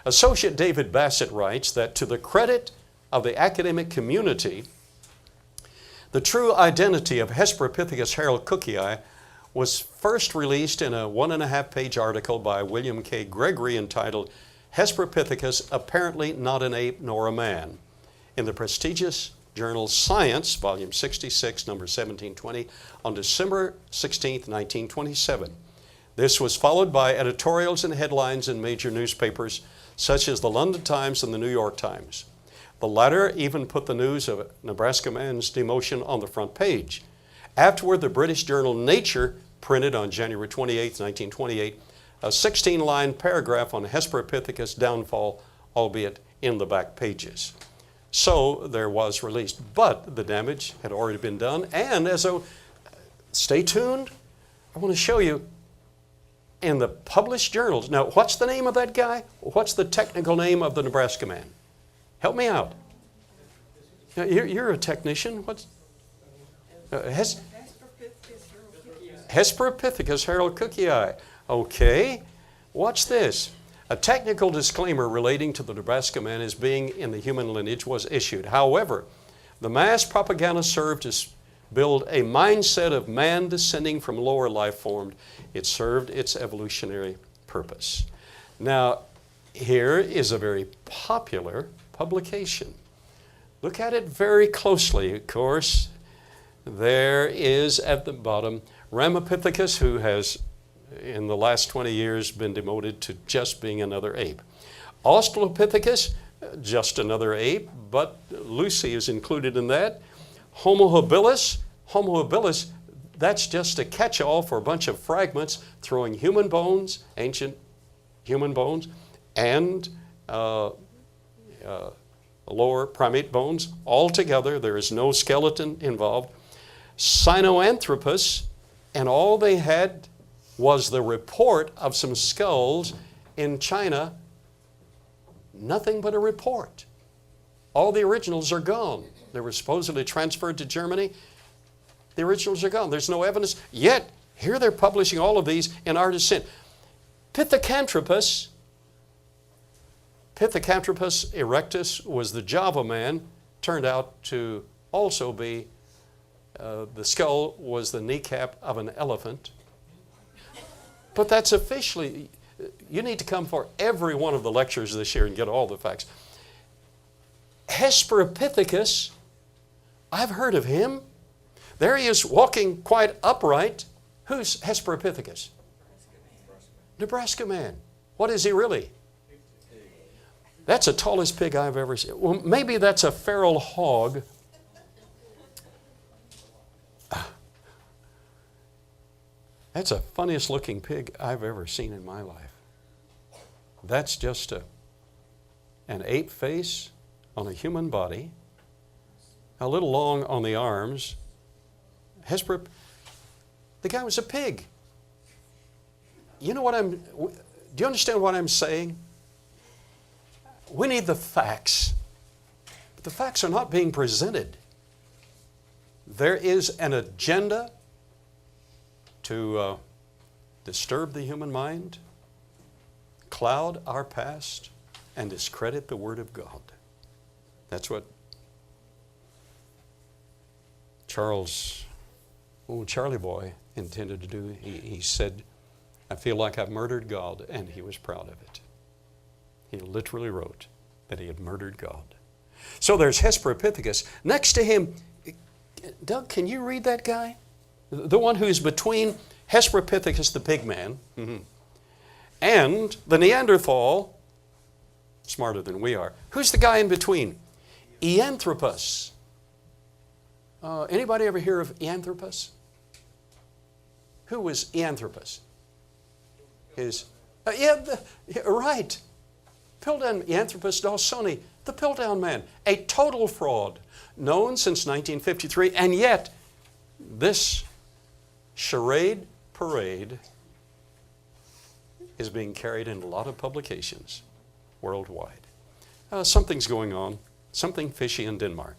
Associate David Bassett writes that to the credit of the academic community, the true identity of Hesperopithecus haralcookii was first released in a 1.5-page article by William K. Gregory entitled Hesperopithecus Apparently Not an Ape Nor a Man in the prestigious journal Science, volume 66, number 1720, on December 16, 1927. This was followed by editorials and headlines in major newspapers such as the London Times and the New York Times. The latter even put the news of a Nebraska man's demotion on the front page. Afterward, the British journal Nature printed on January 28, 1928, a 16-line paragraph on Hesperopithecus' downfall, albeit in the back pages. So there was released, but the damage had already been done, and stay tuned, I want to show you in the published journals. Now, what's the name of that guy? What's the technical name of the Nebraska man? Help me out. Now, you're a technician. What's Hesperopithecus haralcookii. Okay, watch this. A technical disclaimer relating to the Nebraska man as being in the human lineage was issued. However, the mass propaganda served to build a mindset of man descending from lower life form. It served its evolutionary purpose. Now, here is a very popular publication. Look at it very closely. Of course, there is at the bottom Ramapithecus, who has in the last 20 years been demoted to just being another ape. Australopithecus, just another ape, but Lucy is included in that. Homo habilis, that's just a catch-all for a bunch of fragments throwing human bones, ancient human bones, and lower primate bones all together. There is no skeleton involved. Sinoanthropus, and all they had was the report of some skulls in China. Nothing but a report. All the originals are gone. They were supposedly transferred to Germany. The originals are gone. There's no evidence. Yet, here they're publishing all of these in our descent. Pithecanthropus erectus was the Java man. Turned out to also be, the skull was the kneecap of an elephant. But that's officially, you need to come for every one of the lectures this year and get all the facts. Hesperopithecus, I've heard of him. There he is walking quite upright. Who's Hesperopithecus? Nebraska man. What is he really? That's the tallest pig I've ever seen. Well, maybe that's a feral hog. That's the funniest looking pig I've ever seen in my life. That's just an ape face on a human body, a little long on the arms. The guy was a pig. You know do you understand what I'm saying? We need the facts. But the facts are not being presented. There is an agenda to disturb the human mind, cloud our past, and discredit the Word of God. That's what Charlie Boy intended to do. He said, I feel like I've murdered God, and he was proud of it. He literally wrote that he had murdered God. So there's Hesperopithecus. Next to him, Doug, can you read that guy? The one who's between Hesperopithecus, the pig man, and the Neanderthal, smarter than we are. Who's the guy in between? Eanthropus. Anybody ever hear of Eanthropus? Who was Eanthropus? Right. Piltdown, Eanthropus dawsoni, the Piltdown man, a total fraud, known since 1953, and yet this charade parade is being carried in a lot of publications worldwide. Something's going on, something fishy in Denmark.